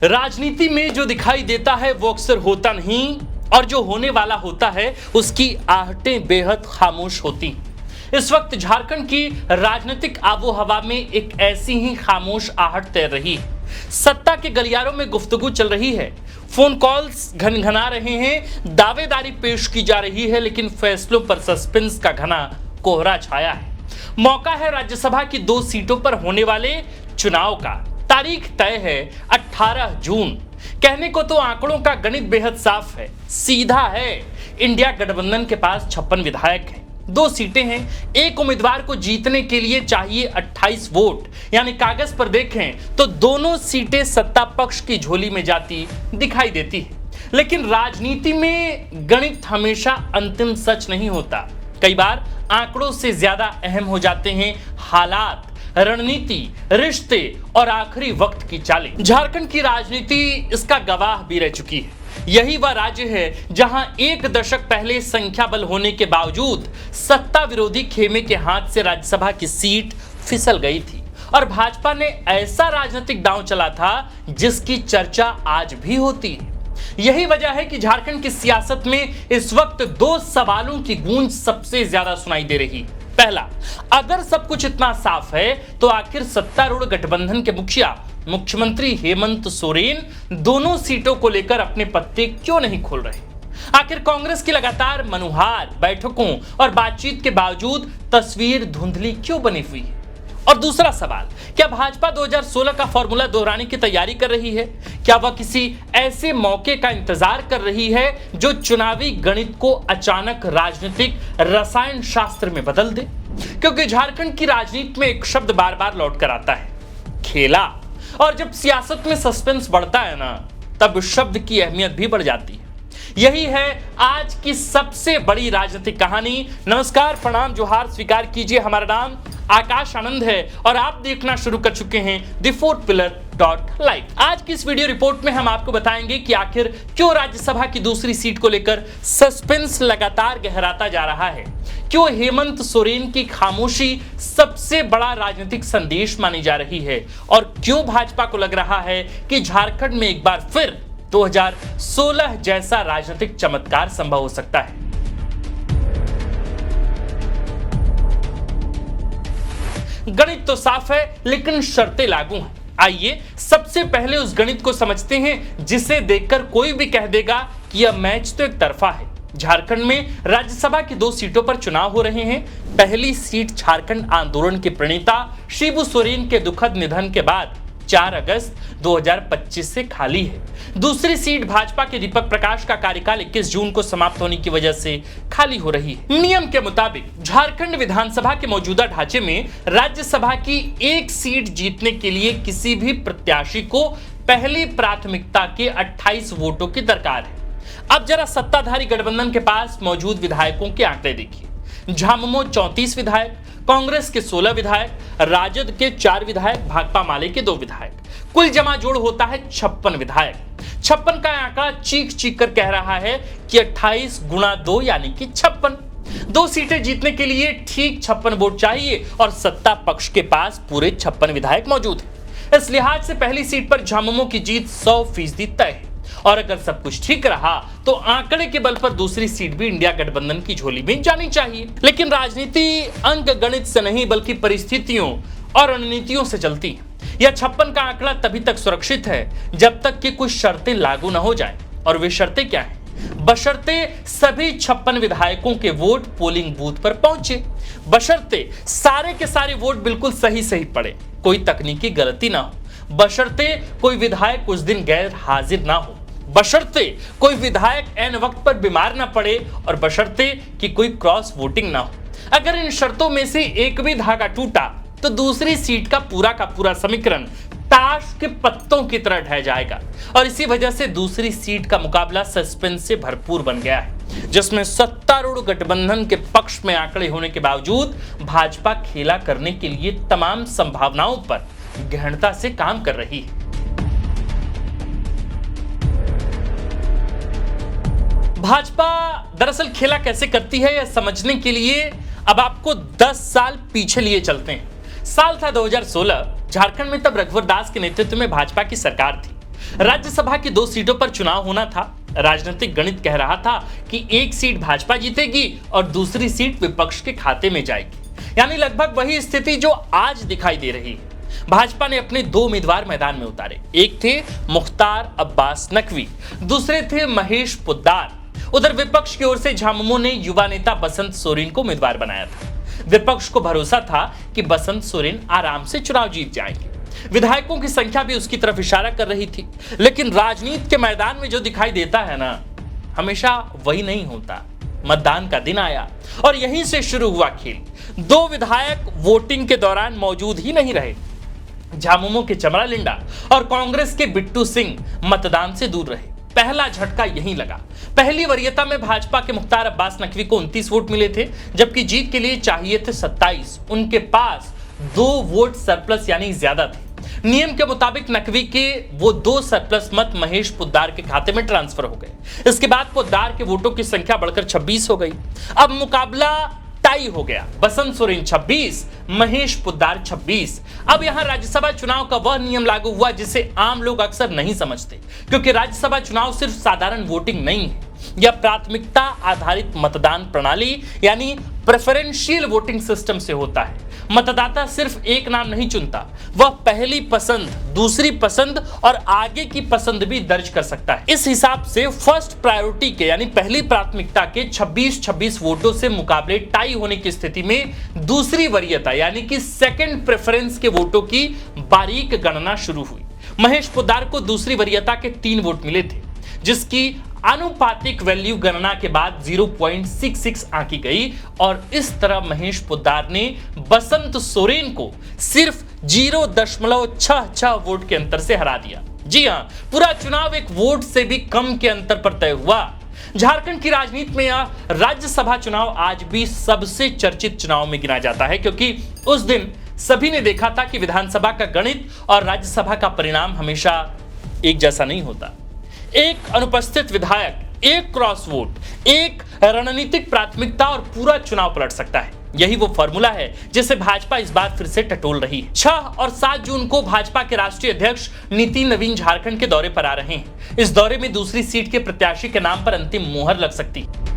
राजनीति में जो दिखाई देता है वो अक्सर होता नहीं, और जो होने वाला होता है उसकी आहटें बेहद खामोश होती। इस वक्त झारखंड की राजनीतिक आबोहवा में एक ऐसी ही खामोश आहट तैर रही है। सत्ता के गलियारों में गुफ्तगू चल रही है, फोन कॉल्स घनघना रहे हैं, दावेदारी पेश की जा रही है, लेकिन फैसलों पर सस्पेंस का घना कोहरा छाया है। मौका है राज्यसभा की 2 सीटों पर होने वाले चुनाव का। तारीख तय है 18 जून। कहने को तो आंकड़ों का गणित बेहद साफ है, सीधा है। इंडिया गठबंधन के पास 56 विधायक हैं, 2 सीटें हैं। एक उम्मीदवार को जीतने के लिए चाहिए 28 वोट, यानी कागज पर देखें तो दोनों सीटें सत्ता पक्ष की झोली में जाती दिखाई देती है। लेकिन राजनीति में गणित हमेशा अंतिम सच नहीं होता। कई बार आंकड़ों से ज्यादा अहम हो जाते हैं हालात, रणनीति, रिश्ते और आखिरी वक्त की चालें। झारखंड की राजनीति इसका गवाह भी रह चुकी है। यही वह राज्य है जहां 1 दशक पहले संख्या बल होने के बावजूद सत्ता विरोधी खेमे के हाथ से राज्यसभा की सीट फिसल गई थी, और भाजपा ने ऐसा राजनीतिक दांव चला था जिसकी चर्चा आज भी होती है। यही वजह है कि झारखंड की सियासत में इस वक्त 2 सवालों की गूंज सबसे ज्यादा सुनाई दे रही है। पहला, अगर सब कुछ इतना साफ है तो आखिर सत्तारूढ़ गठबंधन के मुखिया मुख्यमंत्री हेमंत सोरेन दोनों सीटों को लेकर अपने पत्ते क्यों नहीं खोल रहे? आखिर कांग्रेस की लगातार मनुहार बैठकों और बातचीत के बावजूद तस्वीर धुंधली क्यों बनी हुई है? और दूसरा सवाल, क्या भाजपा 2016 का फॉर्मूला दोहराने की तैयारी कर रही है? क्या वह किसी ऐसे मौके का इंतजार कर रही है जो चुनावी गणित को अचानक राजनीतिक रसायन शास्त्र में बदल दे? क्योंकि झारखंड की राजनीति में एक शब्द बार बार लौट कर आता है, खेला। और जब सियासत में सस्पेंस बढ़ता है ना, तब उस शब्द की अहमियत भी बढ़ जाती है। यही है आज की सबसे बड़ी राजनीतिक कहानी। नमस्कार, प्रणाम, जोहार, स्वीकार कीजिए। हमारा नाम आकाश आनंद है और आप देखना शुरू कर चुके हैं द फोर्थ पिलर लाइव। आज की इस वीडियो रिपोर्ट में हम आपको बताएंगे कि आखिर क्यों राज्यसभा की दूसरी सीट को लेकर सस्पेंस लगातार गहराता जा रहा है, क्यों हेमंत सोरेन की खामोशी सबसे बड़ा राजनीतिक संदेश मानी जा रही है, और क्यों भाजपा को लग रहा है कि झारखंड में एक बार फिर 2016 जैसा राजनीतिक चमत्कार संभव हो सकता है। गणित तो साफ है, लेकिन शर्तें लागू हैं। आइए सबसे पहले उस गणित को समझते हैं जिसे देखकर कोई भी कह देगा कि यह मैच तो एक तरफा है। झारखंड में राज्यसभा की 2 सीटों पर चुनाव हो रहे हैं। पहली सीट झारखंड आंदोलन के प्रणेता शिबू सोरेन के दुखद निधन के बाद 4 अगस्त 2025 से खाली है। दूसरी सीट भाजपा के दीपक प्रकाश का कार्यकाल 21 जून को समाप्त होने की वजह से खाली हो रही है। नियम के मुताबिक झारखंड विधानसभा के मौजूदा ढांचे में राज्यसभा की 1 सीट जीतने के लिए किसी भी प्रत्याशी को पहली प्राथमिकता के 28 वोटों की दरकार है। अब जरा सत्ताधारी गठबंधन के पास मौजूद विधायकों के आंकड़े देखिए। झामुमो 34 विधायक, कांग्रेस के 16 विधायक, राजद के 4 विधायक, भाकपा माले के 2 विधायक, कुल जमा जोड़ होता है 56 विधायक। 56 का आंकड़ा चीख चीख कर कह रहा है कि 28 गुणा 2 यानी कि 56। 2 सीटें जीतने के लिए ठीक 56 वोट चाहिए, और सत्ता पक्ष के पास पूरे 56 विधायक मौजूद हैं। इस लिहाज से पहली सीट पर झामुमो की जीत 100% तय है, और अगर सब कुछ ठीक रहा तो आंकड़े के बल पर दूसरी सीट भी इंडिया गठबंधन की झोली में जानी चाहिए। लेकिन राजनीति अंक गणित से नहीं बल्कि परिस्थितियों और रणनीतियों से चलती है। यह 56 का आंकड़ा तभी तक सुरक्षित है जब तक कि कुछ शर्तें लागू न हो जाएं। और वे शर्तें क्या हैं? बशर्ते सभी 56 विधायकों के वोट पोलिंग बूथ पर पहुंचे, बशर्ते सारे के सारे वोट बिल्कुल सही पड़े, कोई तकनीकी गलती ना हो, बशर्ते कोई विधायक उस दिन गैर हाजिर ना हो, बशर्ते कोई विधायक ऐन वक्त पर बीमार ना पड़े, और बशर्ते कि कोई क्रॉस वोटिंग ना हो। अगर इन शर्तों में से एक भी धागा टूटा तो दूसरी सीट का पूरा समीकरण ताश के पत्तों की तरह ढह जाएगा। और इसी वजह से दूसरी सीट का मुकाबला सस्पेंस से भरपूर बन गया है, जिसमें सत्तारूढ़ गठबंधन के पक्ष में आंकड़े होने के बावजूद भाजपा खेला करने के लिए तमाम संभावनाओं पर गहनता से काम कर रही है। भाजपा दरअसल खेला कैसे करती है, यह समझने के लिए अब आपको 10 साल पीछे लिए चलते हैं। साल था 2016। झारखंड में तब रघुवर दास के नेतृत्व में भाजपा की सरकार थी। राज्यसभा की 2 सीटों पर चुनाव होना था। राजनीतिक गणित कह रहा था कि एक सीट भाजपा जीतेगी और दूसरी सीट विपक्ष के खाते में जाएगी, यानी लगभग वही स्थिति जो आज दिखाई दे रही है। भाजपा ने अपने 2 उम्मीदवार मैदान में उतारे। एक थे मुख्तार अब्बास नकवी, दूसरे थे महेश पोद्दार। उधर विपक्ष की ओर से झामुमो ने युवा नेता बसंत सोरेन को उम्मीदवार बनाया था। विपक्ष को भरोसा था कि बसंत सोरेन आराम से चुनाव जीत जाएंगे। विधायकों की संख्या भी उसकी तरफ इशारा कर रही थी, लेकिन राजनीति के मैदान में जो दिखाई देता है ना, हमेशा वही नहीं होता। मतदान का दिन आया और यहीं से शुरू हुआ खेल। 2 विधायक वोटिंग के दौरान मौजूद ही नहीं रहे। झामुमो के चमरा लिंडा और कांग्रेस के बिट्टू सिंह मतदान से दूर रहे। पहला झटका यहीं लगा। पहली वरीयता में भाजपा के मुख्तार अब्बास नकवी को 29 वोट मिले थे, जबकि जीत के लिए चाहिए थे 27। उनके पास 2 वोट सरप्लस यानी ज्यादा थे। नियम के मुताबिक नकवी के वो 2 सरप्लस मत महेश पोद्दार के खाते में ट्रांसफर हो गए। इसके बाद पोद्दार के वोटों की संख्या बढ़कर 26 हो गई। अब मुकाबला टाई हो गया। बसंत सोरेन 26, महेश पोद्दार 26। अब यहां राज्यसभा चुनाव का वह नियम लागू हुआ जिसे आम लोग अक्सर नहीं समझते, क्योंकि राज्यसभा चुनाव सिर्फ साधारण वोटिंग नहीं है। यह प्राथमिकता आधारित मतदान प्रणाली यानी प्रेफरेंशियल वोटिंग सिस्टम से होता है। मतदाता सिर्फ एक नाम नहीं चुनता, वह पहली पसंद, दूसरी पसंद और आगे की पसंद भी दर्ज कर सकता है। इस हिसाब से फर्स्ट प्रायोरिटी के यानी पहली प्राथमिकता के 26-26 वोटों से मुकाबले टाई होने की स्थिति में दूसरी वरीयता यानी कि सेकंड प्रेफरेंस के वोटों की बारीक गणना शुरू हुई। महेश पोद्दार को दूसरी वरीयता के 3 वोट मिले थे, जिसकी आनुपातिक वैल्यू गणना के बाद 0.66 आंकी गई और इस तरह महेश पोद्दार ने बसंत सोरेन को सिर्फ 0.66 वोट के अंतर से हरा दिया। जी हां, पूरा चुनाव एक वोट से भी कम के अंतर पर तय हुआ। झारखंड की राजनीति में यह राज्यसभा चुनाव आज भी सबसे चर्चित चुनाव में गिना जाता है, क्योंकि उस दिन सभी ने देखा था कि विधानसभा का गणित और राज्यसभा का परिणाम हमेशा एक जैसा नहीं होता। एक अनुपस्थित विधायक, एक क्रॉस वोट, एक रणनीतिक प्राथमिकता और पूरा चुनाव पलट सकता है। यही वो फॉर्मूला है जिसे भाजपा इस बार फिर से टटोल रही है। 6 और 7 जून को भाजपा के राष्ट्रीय अध्यक्ष नितिन नवीन झारखंड के दौरे पर आ रहे हैं। इस दौरे में दूसरी सीट के प्रत्याशी के नाम पर अंतिम मोहर लग सकती है।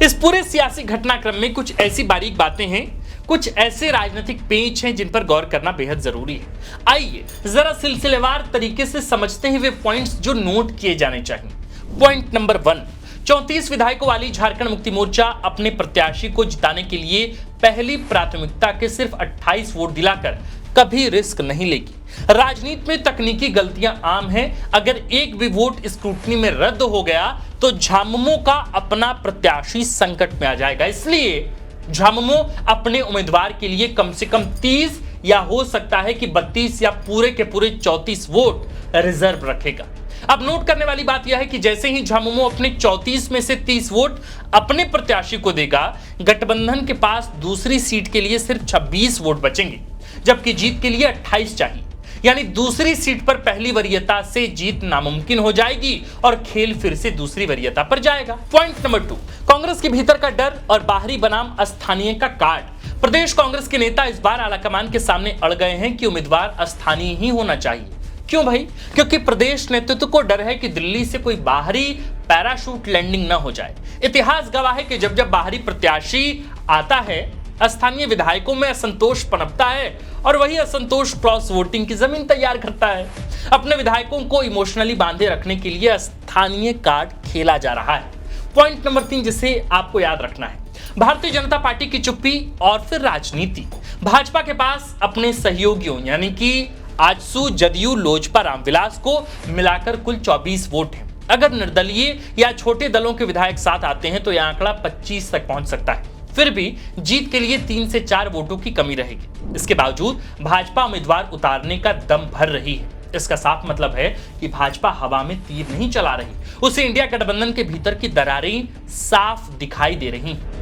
इस पूरे सियासी घटनाक्रम में कुछ ऐसी बारीक बातें हैं, कुछ ऐसे राजनीतिक पेच हैं जिन पर गौर करना बेहद जरूरी है। आइए जरा सिलसिलेवार तरीके से समझते हैं वे पॉइंट्स जो नोट किए जाने चाहिए। पॉइंट नंबर 1, 34 विधायकों वाली झारखंड मुक्ति मोर्चा अपने प्रत्याशी को जिताने के लिए पहली प्राथमिकता के सिर्फ 28 वोट दिलाकर कभी रिस्क नहीं लेगी। राजनीति में तकनीकी गलतियां आम हैं। अगर एक भी वोट स्क्रूटनी में रद्द हो गया तो झामुमो का अपना प्रत्याशी संकट में आ जाएगा। इसलिए झामुमो अपने उम्मीदवार के लिए कम से कम 30 या हो सकता है कि 32 या पूरे के पूरे 34 वोट रिजर्व रखेगा। अब नोट करने वाली बात यह है कि जैसे ही झामुमो अपने 34 में से 30 वोट अपने प्रत्याशी को देगा, गठबंधन के पास दूसरी सीट के लिए सिर्फ 26 वोट बचेंगे, जबकि जीत के लिए 28 चाहिए। यानी दूसरी सीट पर पहली वरीयता से जीत नामुमकिन हो जाएगी और खेल फिर से दूसरी वरीयता पर जाएगा। पॉइंट नंबर 2, कांग्रेस के भीतर का डर और बाहरी बनाम स्थानीय का कार्ड। प्रदेश कांग्रेस के नेता इस बार आलाकमान के सामने अड़ गए हैं कि उम्मीदवार स्थानीय ही होना चाहिए। क्यों भाई? क्योंकि प्रदेश नेतृत्व को डर है कि दिल्ली से कोई बाहरी पैराशूट लैंडिंग न हो जाए। इतिहास गवाह है कि जब बाहरी प्रत्याशी आता है, स्थानीय विधायकों में असंतोष पनपता है और वही असंतोष क्रॉस वोटिंग की जमीन तैयार करता है। अपने विधायकों को इमोशनली बांधे रखने के लिए स्थानीय कार्ड खेला जा रहा है। पॉइंट नंबर 3 जिसे आपको याद रखना है, भारतीय जनता पार्टी की चुप्पी और फिर राजनीति। भाजपा के पास अपने सहयोगियों यानी कि आजसू, जदयू, लोजपा, रामविलास को मिलाकर कुल 24 वोट हैं। अगर निर्दलीय या छोटे दलों के विधायक साथ आते हैं तो यह आंकड़ा 25 तक पहुंच सकता है। फिर भी जीत के लिए 3 से 4 वोटों की कमी रहेगी। इसके बावजूद भाजपा उम्मीदवार उतारने का दम भर रही है। इसका साफ मतलब है कि भाजपा हवा में तीर नहीं चला रही, उसे इंडिया गठबंधन के भीतर की दरारें साफ दिखाई दे रही हैं।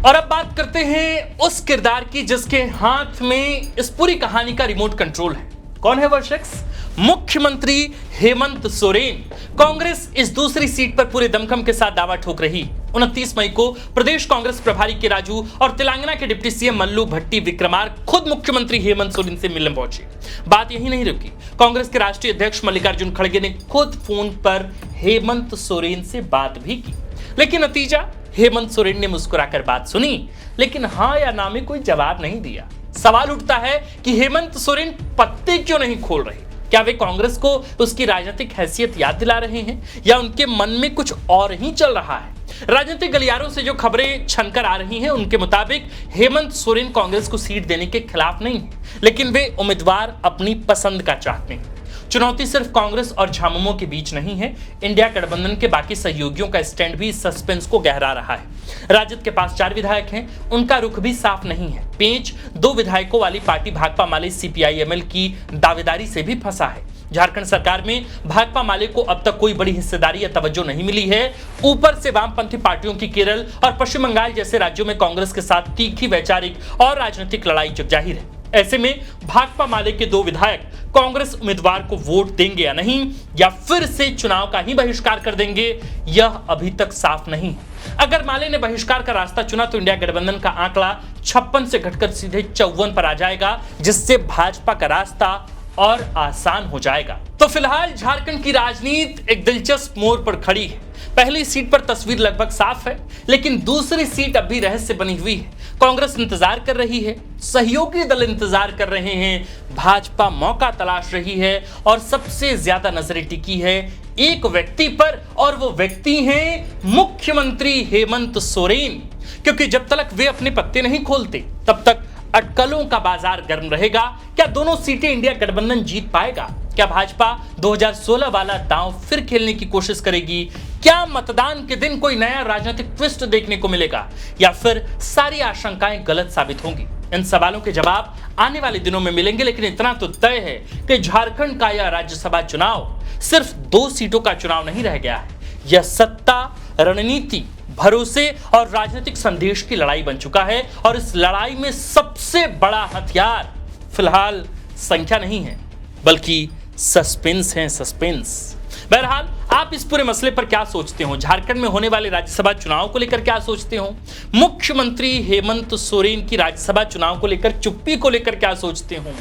और अब बात करते हैं उस किरदार की जिसके हाथ में इस पूरी कहानी का रिमोट कंट्रोल है। कौन है वह शख्स? मुख्यमंत्री हेमंत सोरेन। कांग्रेस इस दूसरी सीट पर पूरे दमखम के साथ दावा ठोक रही। 29 मई को प्रदेश कांग्रेस प्रभारी के राजू और तेलंगाना के डिप्टी सीएम मल्लू भट्टी विक्रमार्क खुद मुख्यमंत्री हेमंत सोरेन से मिलने पहुंचे। बात यही नहीं रुकी, कांग्रेस के राष्ट्रीय अध्यक्ष मल्लिकार्जुन खड़गे ने खुद फोन पर हेमंत सोरेन से बात भी की, लेकिन नतीजा हेमंत सोरेन ने मुस्कुराकर बात सुनी, लेकिन हाँ या ना में कोई जवाब नहीं दिया। सवाल उठता है कि हेमंत सोरेन पत्ते क्यों नहीं खोल रहे? क्या वे कांग्रेस को उसकी राजनीतिक हैसियत याद दिला रहे हैं या उनके मन में कुछ और ही चल रहा है? राजनीतिक गलियारों से जो खबरें छनकर आ रही हैं उनके मुताबिक हेमंत सोरेन कांग्रेस को सीट देने के खिलाफ नहीं है, लेकिन वे उम्मीदवार अपनी पसंद का चाहते हैं। चुनौती सिर्फ कांग्रेस और झामुमो के बीच नहीं है, इंडिया गठबंधन के बाकी सहयोगियों का स्टैंड भी इस सस्पेंस को गहरा रहा है। राजद के पास 4 विधायक हैं, उनका रुख भी साफ नहीं है। पेंच 2 विधायकों वाली पार्टी भाकपा माले सीपीआईएमएल की दावेदारी से भी फंसा है। झारखंड सरकार में भाकपा माले को अब तक कोई बड़ी हिस्सेदारी या तवज्जो नहीं मिली है। ऊपर से वामपंथी पार्टियों की केरल और पश्चिम बंगाल जैसे राज्यों में कांग्रेस के साथ तीखी वैचारिक और राजनीतिक लड़ाई जगजाहिर है। ऐसे में भाकपा माले के 2 विधायक कांग्रेस उम्मीदवार को वोट देंगे या नहीं, या फिर से चुनाव का ही बहिष्कार कर देंगे, यह अभी तक साफ नहीं है। अगर माले ने बहिष्कार का रास्ता चुना तो इंडिया गठबंधन का आंकड़ा 56 से घटकर सीधे 54 पर आ जाएगा, जिससे भाजपा का रास्ता और आसान हो जाएगा। तो फिलहाल झारखंड की राजनीति एक दिलचस्प मोड़ पर खड़ी है। पहली सीट पर तस्वीर लगभग साफ है, लेकिन दूसरी सीट अब भी रहस्य बनी हुई है। कांग्रेस इंतजार कर रही है, सहयोगी दल इंतजार कर रहे हैं, भाजपा मौका तलाश रही है और सबसे ज्यादा नजरें टिकी है एक व्यक्ति पर, और वो व्यक्ति हैं मुख्यमंत्री हेमंत सोरेन। क्योंकि जब तक वे अपने पत्ते नहीं खोलते तब तक अटकलों का बाजार गर्म रहेगा। क्या दोनों सीटें इंडिया गठबंधन जीत पाएगा? क्या भाजपा 2016 वाला दांव फिर खेलने की कोशिश करेगी? क्या मतदान के दिन कोई नया राजनीतिक ट्विस्ट देखने को मिलेगा, या फिर सारी आशंकाएं गलत साबित होंगी? इन सवालों के जवाब आने वाले दिनों में मिलेंगे, लेकिन इतना तो तय है कि झारखंड का यह राज्यसभा चुनाव सिर्फ 2 सीटों का चुनाव नहीं रह गया है। यह सत्ता, रणनीति, भरोसे और राजनीतिक संदेश की लड़ाई बन चुका है, और इस लड़ाई में सबसे बड़ा हथियार फिलहाल संख्या नहीं है, बल्कि सस्पेंस है, सस्पेंस। बहरहाल आप इस पूरे मसले पर क्या सोचते हो? झारखंड में होने वाले राज्यसभा चुनाव को लेकर क्या सोचते हो? मुख्यमंत्री हेमंत सोरेन की राज्यसभा चुनाव को लेकर चुप्पी को लेकर क्या सोचते हो?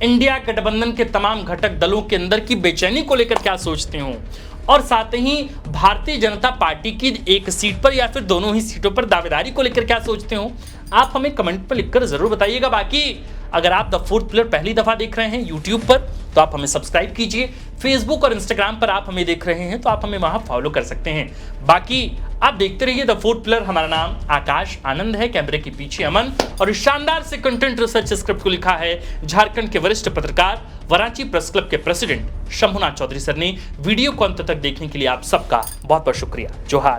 इंडिया गठबंधन के तमाम घटक दलों के अंदर की बेचैनी को लेकर क्या सोचते हो? और साथ ही भारतीय जनता पार्टी की एक सीट पर या फिर दोनों ही सीटों पर दावेदारी को लेकर क्या सोचते हो? आप हमें कमेंट पर लिखकर जरूर बताइएगा। बाकी अगर आप द फोर्थ पिलर पहली दफा देख रहे हैं यूट्यूब पर तो आप हमें सब्सक्राइब कीजिए। फेसबुक और इंस्टाग्राम पर आप हमें देख रहे हैं तो आप हमें वहां फॉलो कर सकते हैं। बाकी आप देखते रहिए द फोर्थ पिलर। हमारा नाम आकाश आनंद है, कैमरे के पीछे अमन, और इस शानदार से कंटेंट रिसर्च स्क्रिप्ट को लिखा है झारखंड के वरिष्ठ पत्रकार वराची प्रेस क्लब के प्रेसिडेंट शंभुनाथ चौधरी सर ने। वीडियो को अंत तक देखने के लिए आप सबका बहुत बहुत शुक्रिया। जोहार।